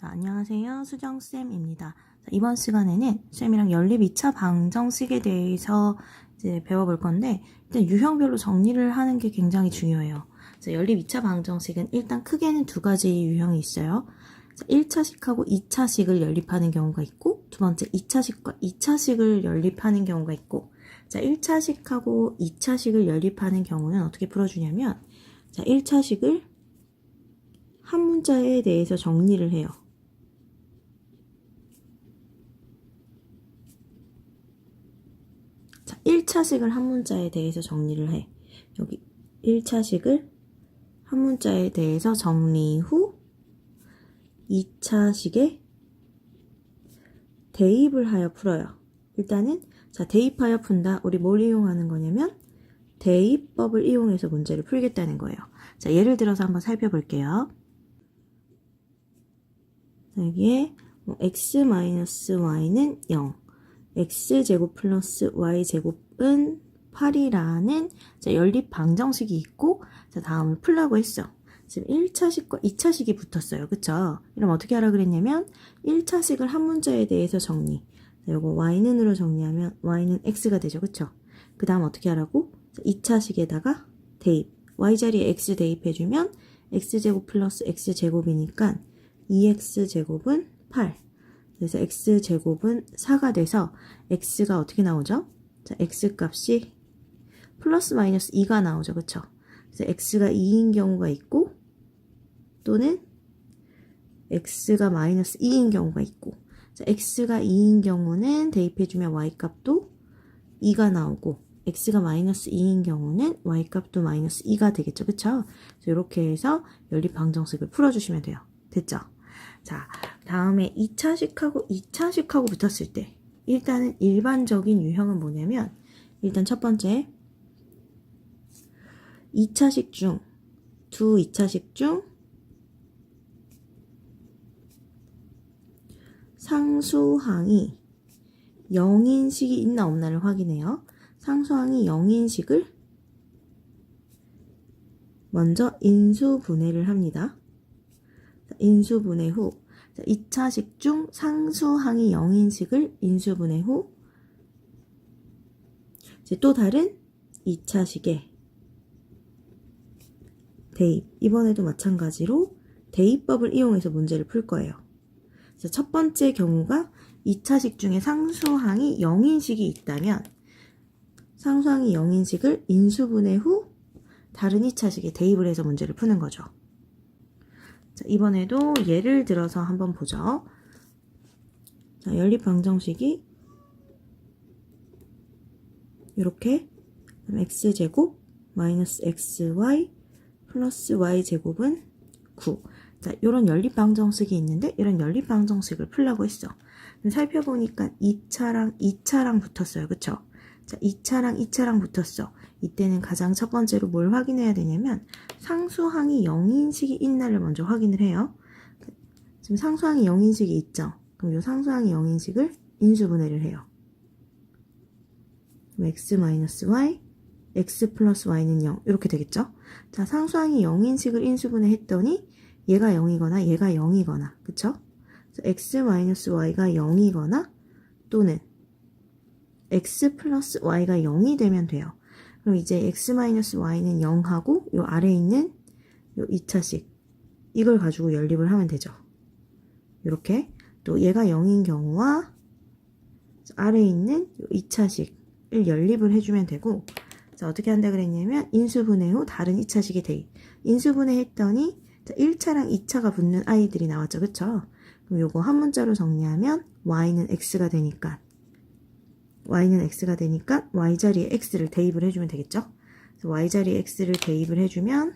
안녕하세요. 수정쌤입니다. 이번 시간에는 쌤이랑 연립 2차 방정식에 대해서 이제 배워볼 건데, 일단 유형별로 정리를 하는 게 굉장히 중요해요. 연립 2차 방정식은 일단 크게는 두 가지 유형이 있어요. 1차식하고 2차식을 연립하는 경우가 있고, 두 번째 2차식과 2차식을 연립하는 경우가 있고, 1차식하고 2차식을 연립하는 경우는 어떻게 풀어주냐면, 1차식을 한 문자에 대해서 정리를 해요. 1차식을 한 문자에 대해서 정리를 해. 여기 1차식을 한 문자에 대해서 정리 후 2차식에 대입을 하여 풀어요. 일단은 대입하여 푼다. 우리 뭘 이용하는 거냐면 대입법을 이용해서 문제를 풀겠다는 거예요. 예를 들어서 한번 살펴볼게요. 여기에 x-y는 0, x제곱 플러스 y제곱은 8이라는 연립 방정식이 있고, 다음을 풀라고 했어. 지금 1차식과 2차식이 붙었어요. 그쵸? 그럼 어떻게 하라 그랬냐면 1차식을 한 문자에 대해서 정리. 요거 y는으로 정리하면 y는 x가 되죠. 그쵸? 그 다음 어떻게 하라고? 2차식에다가 대입. y 자리에 x 대입해주면 x제곱 플러스 x제곱이니까 2x제곱은 8. 그래서 x제곱은 4가 돼서 x가 어떻게 나오죠? x 값이 플러스 마이너스 2가 나오죠. 그쵸? 그래서 x가 2인 경우가 있고, 또는 x가 마이너스 2인 경우가 있고, x가 2인 경우는 대입해주면 y 값도 2가 나오고, x가 마이너스 2인 경우는 y 값도 마이너스 2가 되겠죠. 그쵸? 그래서 이렇게 해서 연립 방정식을 풀어주시면 돼요. 됐죠? 다음에 2차식하고 2차식하고 붙었을 때, 일단은 일반적인 유형은 뭐냐면, 일단 첫 번째, 2차식 중, 두 2차식 중 상수항이 0인식이 있나 없나를 확인해요. 상수항이 0인식을 먼저 인수분해를 합니다. 인수분해 후 2차식 중 상수항이 0인식을 인수분해 후 또 다른 2차식에 대입. 이번에도 마찬가지로 대입법을 이용해서 문제를 풀 거예요. 첫 번째 경우가 2차식 중에 상수항이 0인식이 있다면 상수항이 0인식을 인수분해 후 다른 2차식에 대입을 해서 문제를 푸는 거죠. 이번에도 예를 들어서 한번 보죠. 연립 방정식이 이렇게 x제곱 마이너스 xy 플러스 y제곱은 9. 이런 연립 방정식이 있는데 이런 연립 방정식을 풀라고 했어. 살펴보니까 2차랑 2차랑 붙었어요. 그쵸? 2차랑 2차랑 붙었어. 이때는 가장 첫 번째로 뭘 확인해야 되냐면 상수항이 0인식이 있나를 먼저 확인을 해요. 지금 상수항이 0인식이 있죠. 그럼 이 상수항이 0인식을 인수분해를 해요. x-y, x 플러스 y는 0 이렇게 되겠죠. 상수항이 0인식을 인수분해 했더니 얘가 0이거나 얘가 0이거나 그쵸? x-y가 0이거나 또는 x 플러스 y가 0이 되면 돼요. 그럼 이제 x-y는 0하고 요 아래에 있는 요 2차식 이걸 가지고 연립을 하면 되죠. 이렇게 또 얘가 0인 경우와 아래에 있는 요 2차식을 연립을 해주면 되고, 어떻게 한다 그랬냐면 인수분해 후 다른 2차식에 대입. 인수분해 했더니 1차랑 2차가 붙는 아이들이 나왔죠. 그쵸? 그럼 요거 한 문자로 정리하면 y는 x가 되니까 y 자리에 x를 대입을 해주면 되겠죠? 그래서 y 자리에 x를 대입을 해주면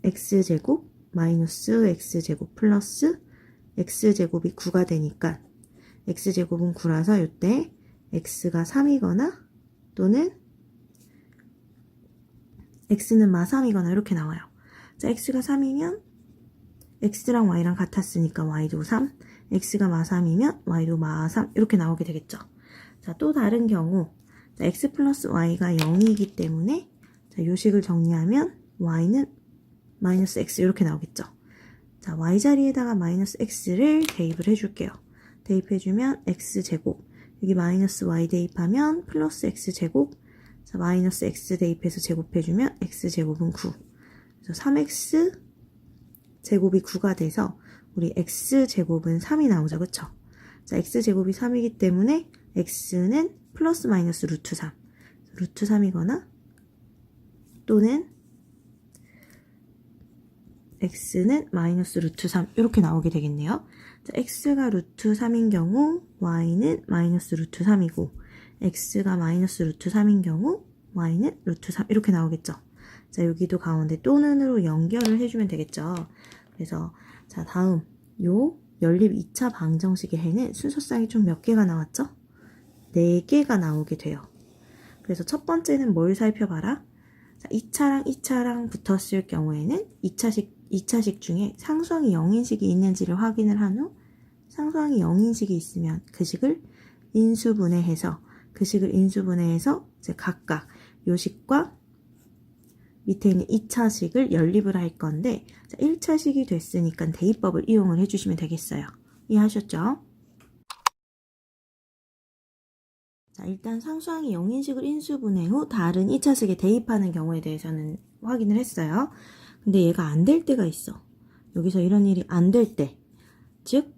x제곱 마이너스 x제곱 플러스 x제곱이 9가 되니까 x제곱은 9라서 이때 x가 3이거나 또는 x는 마3이거나 이렇게 나와요. x가 3이면 x랑 y랑 같았으니까 y도 3, x가 마3이면 y도 마3 이렇게 나오게 되겠죠. 또 다른 경우 x 플러스 y가 0이기 때문에 요 식을 정리하면 y는 마이너스 x 이렇게 나오겠죠. 자, y자리에다가 마이너스 x를 대입을 해줄게요. 대입해주면 x제곱, 여기 마이너스 y 대입하면 플러스 x제곱, 자, 마이너스 x 대입해서 제곱해주면 x제곱은 9. 그래서 3x 제곱이 9가 돼서 우리 x제곱은 3이 나오죠. 그쵸? 자, x제곱이 3이기 때문에 x는 플러스 마이너스 루트 3. 루트 3이거나 또는 x는 마이너스 루트 3 이렇게 나오게 되겠네요. 자, x가 루트 3인 경우 y는 마이너스 루트 3이고 x가 마이너스 루트 3인 경우 y는 루트 3 이렇게 나오겠죠. 자, 여기도 가운데 또는으로 연결을 해주면 되겠죠. 그래서 자, 다음 요 연립 2차 방정식의 해는 순서쌍이 총 몇 개가 나왔죠? 4개가 나오게 돼요. 그래서 첫 번째는 뭘 살펴봐라? 자, 2차랑 2차랑 붙었을 경우에는 2차식 중에 상수항이 0인식이 있는지를 확인을 한 후 상수항이 0인식이 있으면 그 식을 인수분해해서 이제 각각 요 식과 밑에 있는 2차식을 연립을 할 건데 자, 1차식이 됐으니까 대입법을 이용을 해주시면 되겠어요. 이해하셨죠? 자, 일단 상수항이 0인식을 인수분해 후 다른 2차식에 대입하는 경우에 대해서는 확인을 했어요. 근데 얘가 안 될 때가 있어. 여기서 이런 일이 안 될 때, 즉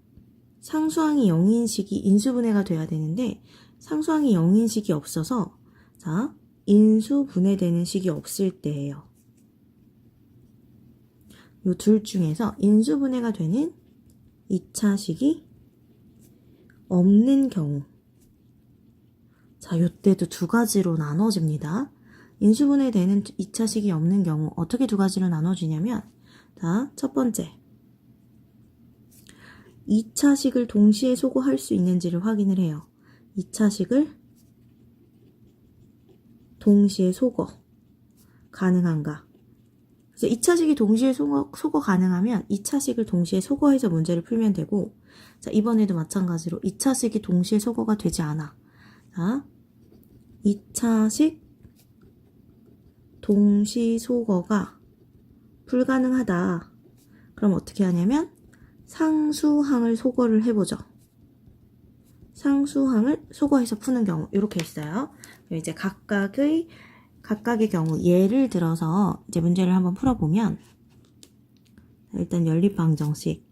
상수항이 0인식이 인수분해가 돼야 되는데 상수항이 0인식이 없어서 자, 인수분해되는 식이 없을 때예요. 요 둘 중에서 인수분해가 되는 2차식이 없는 경우, 자, 요때도 두 가지로 나눠집니다. 인수분해되는 2차식이 없는 경우 어떻게 두 가지로 나눠지냐면 자, 첫 번째 2차식을 동시에 소거할 수 있는지를 확인을 해요. 2차식을 동시에 소거 가능한가? 그래서 2차식이 동시에 소거 가능하면 2차식을 동시에 소거해서 문제를 풀면 되고 자, 이번에도 마찬가지로 2차식이 동시에 소거가 되지 않아. 자, 2차식 동시 소거가 불가능하다. 그럼 어떻게 하냐면 상수항을 소거를 해보죠. 상수항을 소거해서 푸는 경우 이렇게 있어요. 이제 각각의 경우 예를 들어서 이제 문제를 한번 풀어보면 일단 연립방정식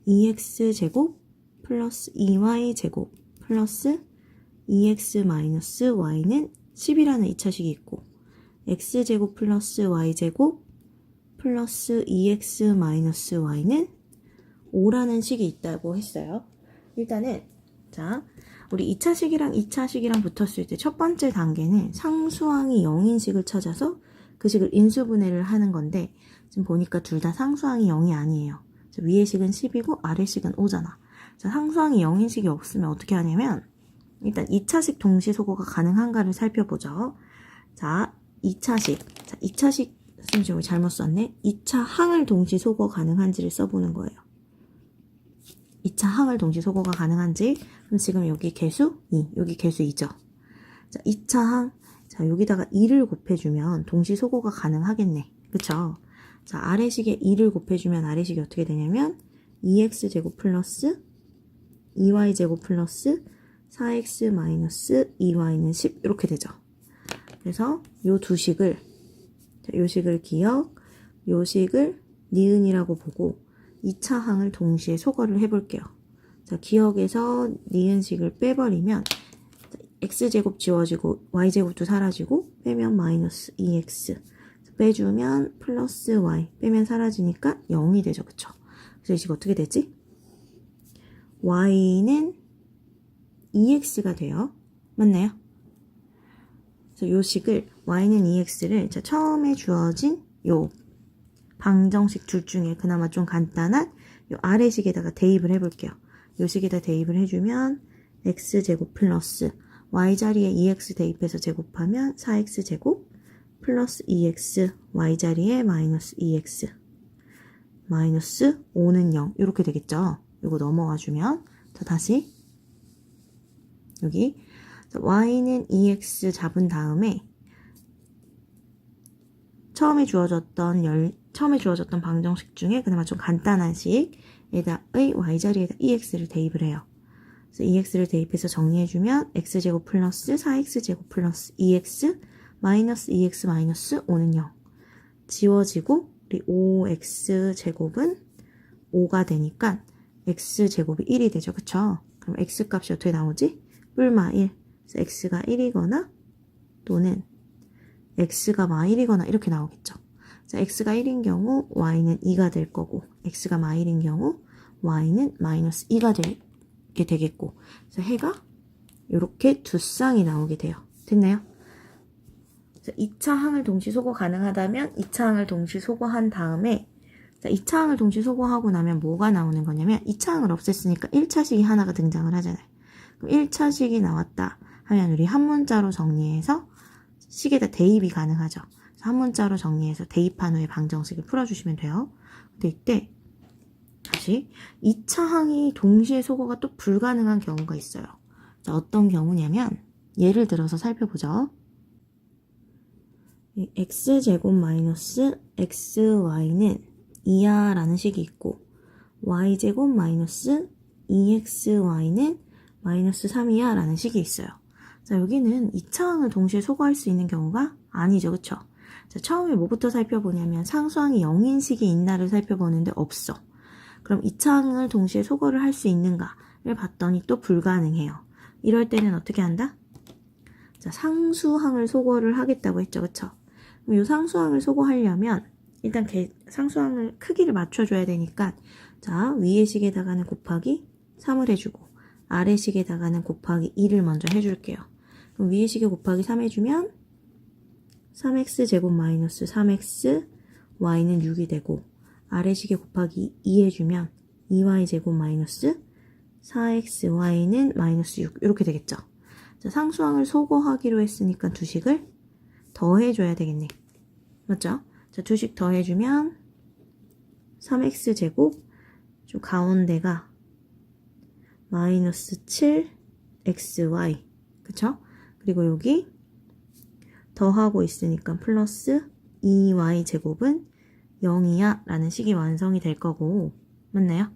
2x제곱 플러스 2y제곱 플러스 2x 마이너스 y는 10이라는 2차식이 있고 x제곱 플러스 y제곱 플러스 2x 마이너스 y는 5라는 식이 있다고 했어요. 일단은 자, 우리 2차식이랑 2차식이랑 붙었을 때 첫 번째 단계는 상수항이 0인식을 찾아서 그 식을 인수분해를 하는 건데 지금 보니까 둘 다 상수항이 0이 아니에요. 위의 식은 10이고 아래 식은 5잖아. 자, 상수항이 0인식이 없으면 어떻게 하냐면 일단 2차식 동시 소거가 가능한가를 살펴보죠. 자, 2차식. 자, 2차식 선생님 잘못 썼네. 2차 항을 동시 소거 가능한지를 써보는 거예요. 2차 항을 동시 소거가 가능한지. 그럼 지금 여기 개수 2, 여기 개수 2죠. 자, 2차 항. 자, 여기다가 2를 곱해주면 동시 소거가 가능하겠네. 그쵸? 자, 아래식에 2를 곱해주면 아래식이 어떻게 되냐면 2x제곱 플러스 2y제곱 플러스 4x 마이너스 2y는 10 이렇게 되죠. 그래서 요 두 식을 요 식을 기억, 요 식을 니은이라고 보고 2차 항을 동시에 소거를 해볼게요. 자, 기억에서 니은식을 빼버리면 x제곱 지워지고 y제곱도 사라지고 빼면 마이너스 2x 빼주면 플러스 y 빼면 사라지니까 0이 되죠. 그쵸? 그래서 이 식 어떻게 되지? y는 2x가 돼요. 맞나요? 그래서 요 식을 y는 2x를 자, 처음에 주어진 요 방정식 둘 중에 그나마 좀 간단한 요 아래식에다가 대입을 해볼게요. 요 식에다 대입을 해주면 x제곱 플러스 y자리에 2x 대입해서 제곱하면 4x제곱 플러스 2x y자리에 마이너스 2x 마이너스 5는 0 이렇게 되겠죠. 요거 넘어와주면 자, 다시 여기 y는 2x 잡은 다음에 처음에 주어졌던 방정식 중에 그나마 좀 간단한 식에다의 y자리에다 ex를 대입을 해요. 그래서 ex를 대입해서 정리해주면 x제곱 플러스 4x제곱 플러스 2x 마이너스 2x 마이너스 5는 0. 지워지고 우리 5x제곱은 5가 되니까 x제곱이 1이 되죠. 그쵸? 그럼 x값이 어떻게 나오지? 뿔마 1. 그래서 x가 1이거나 또는 x가 마1이거나 이렇게 나오겠죠. 자, x가 1인 경우 y는 2가 될 거고 x가 마1인 경우 y는 마이너스 2가 되게 되겠고 그래서 해가 이렇게 두 쌍이 나오게 돼요. 됐나요? 2차 항을 동시 소거 가능하다면 2차 항을 동시 소거한 다음에 자, 2차 항을 동시 소거하고 나면 뭐가 나오는 거냐면 2차 항을 없앴으니까 1차식이 하나가 등장을 하잖아요. 그럼 1차식이 나왔다 하면 우리 한 문자로 정리해서 식에다 대입이 가능하죠. 한 문자로 정리해서 대입한 후에 방정식을 풀어주시면 돼요. 근데 이때 다시 2차 항이 동시에 소거가 또 불가능한 경우가 있어요. 자, 어떤 경우냐면 예를 들어서 살펴보죠. x제곱 마이너스 xy는 2야 라는 식이 있고 y제곱 마이너스 2xy는 마이너스 3이야 라는 식이 있어요. 자, 여기는 2차 항을 동시에 소거할 수 있는 경우가 아니죠. 그쵸? 자, 처음에 뭐부터 살펴보냐면 상수항이 0인 식이 있나를 살펴보는데 없어. 그럼 2차 항을 동시에 소거를 할 수 있는가를 봤더니 또 불가능해요. 이럴 때는 어떻게 한다? 자, 상수항을 소거를 하겠다고 했죠. 그쵸? 그럼 이 상수항을 소거하려면 일단 상수항을 크기를 맞춰줘야 되니까 자, 위의 식에다가는 곱하기 3을 해주고 아래 식에다가는 곱하기 2를 먼저 해줄게요. 그럼 위의 식에 곱하기 3 해주면 3x제곱 마이너스 3x y는 6이 되고 아래 식에 곱하기 2 해주면 2y제곱 마이너스 4xy는 마이너스 6 이렇게 되겠죠. 자, 상수항을 소거하기로 했으니까 두 식을 더해줘야 되겠네. 맞죠? 자, 두 식 더해주면 3x제곱 좀 가운데가 마이너스 7xy 그쵸? 그리고 여기 더하고 있으니까 플러스 2y제곱은 0이야 라는 식이 완성이 될 거고 맞나요?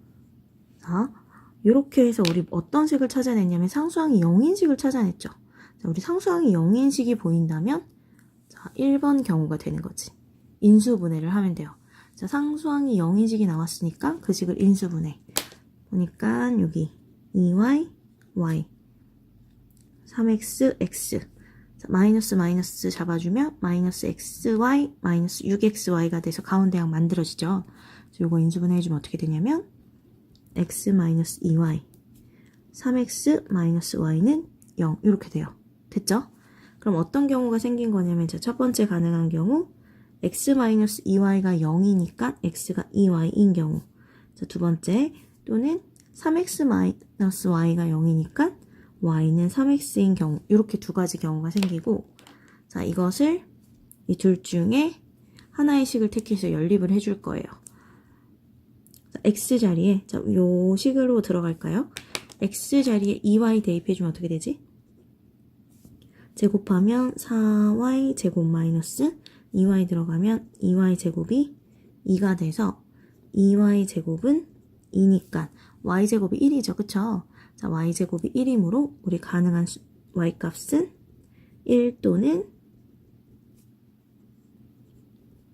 자, 이렇게 해서 우리 어떤 식을 찾아냈냐면 상수항이 0인 식을 찾아냈죠. 자, 우리 상수항이 0인 식이 보인다면 자, 1번 경우가 되는 거지. 인수분해를 하면 돼요. 자, 상수항이 0인 식이 나왔으니까 그 식을 인수분해. 보니까 여기 2y, y, 3x, x. 자, 마이너스 마이너스 잡아주면 마이너스 xy, 마이너스 6xy가 돼서 가운데 항 만들어지죠. 그래서 이거 인수분해 해주면 어떻게 되냐면 x 마이너스 2y, 3x 마이너스 y는 0 이렇게 돼요. 됐죠? 그럼 어떤 경우가 생긴 거냐면 자, 첫 번째 가능한 경우 x 마이너스 2y가 0이니까 x가 2y인 경우 자, 두 번째 또는 3x 마이너스 y가 0이니까 y는 3x인 경우 이렇게 두 가지 경우가 생기고 자, 이것을 이 둘 중에 하나의 식을 택해서 연립을 해줄 거예요. 자, x자리에 자, 요 식으로 들어갈까요? x자리에 2y 대입해주면 어떻게 되지? 제곱하면 4y 제곱 마이너스 2y 들어가면 2y 제곱이 2가 돼서 2y 제곱은 2니까 y 제곱이 1이죠. 그쵸? 자, y 제곱이 1이므로 우리 가능한 y 값은 1 또는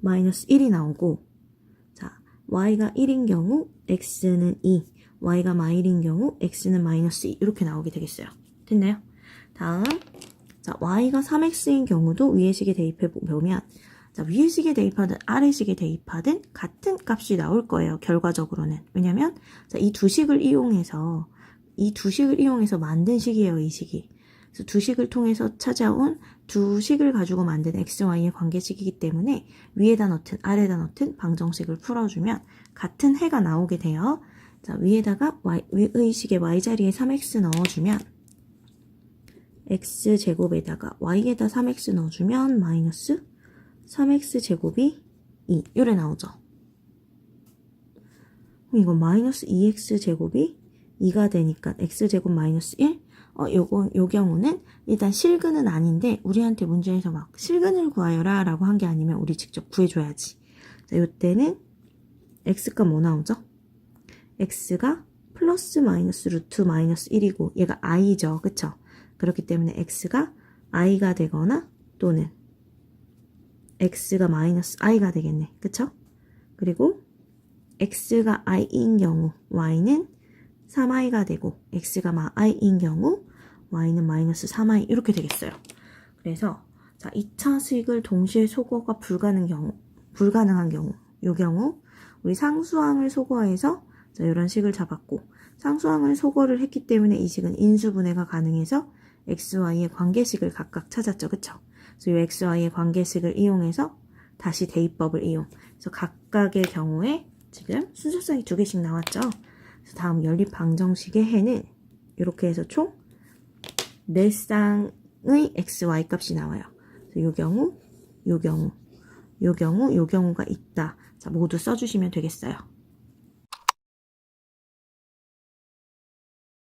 마이너스 1이 나오고 자, y가 1인 경우 x는 2, y가 마1인 경우 x는 마이너스 2 이렇게 나오게 되겠어요. 됐나요? 다음 자, y가 3x인 경우도 위의 식에 대입해 보면 자, 위의 식에 대입하든 아래 식에 대입하든 같은 값이 나올 거예요. 결과적으로는. 왜냐면 자, 이 두 식을 이용해서 만든 식이에요. 이 식이. 그래서 두 식을 통해서 찾아온 두 식을 가지고 만든 x, y의 관계식이기 때문에 위에다 넣든 아래에다 넣든 방정식을 풀어주면 같은 해가 나오게 돼요. 자, 위에다가 위의 식의 y자리에 3x 넣어주면 x제곱에다가 y에다 3x 넣어주면 마이너스 3x제곱이 2 요래 나오죠. 그럼 이거 마이너스 2x제곱이 2가 되니까 x제곱 마이너스 1 요 경우는 일단 실근은 아닌데 우리한테 문제에서 막 실근을 구하여라 라고 한 게 아니면 우리 직접 구해줘야지. 자, 요때는 x가 뭐 나오죠? x가 플러스 마이너스 루트 마이너스 1이고 얘가 i죠. 그쵸? 그렇기 때문에 x가 i가 되거나 또는 x가 마이너스 i가 되겠네. 그쵸? 그리고 x가 i인 경우 y는 3i가 되고 x가 i인 경우 y는 마이너스 3i 이렇게 되겠어요. 그래서 자 2차식을 동시에 소거가 불가능한 경우 요 경우 우리 상수항을 소거해서 자 이런 식을 잡았고 상수항을 소거를 했기 때문에 이 식은 인수분해가 가능해서 xy의 관계식을 각각 찾았죠. 그쵸? 그래서 이 xy의 관계식을 이용해서 다시 대입법을 이용. 그래서 각각의 경우에 지금 순서상이 2개씩 나왔죠. 그래서 다음 연립 방정식의 해는 이렇게 해서 총 4쌍의 xy 값이 나와요. 그래서 요 경우, 요 경우, 요 경우, 요 경우가 있다. 자, 모두 써주시면 되겠어요.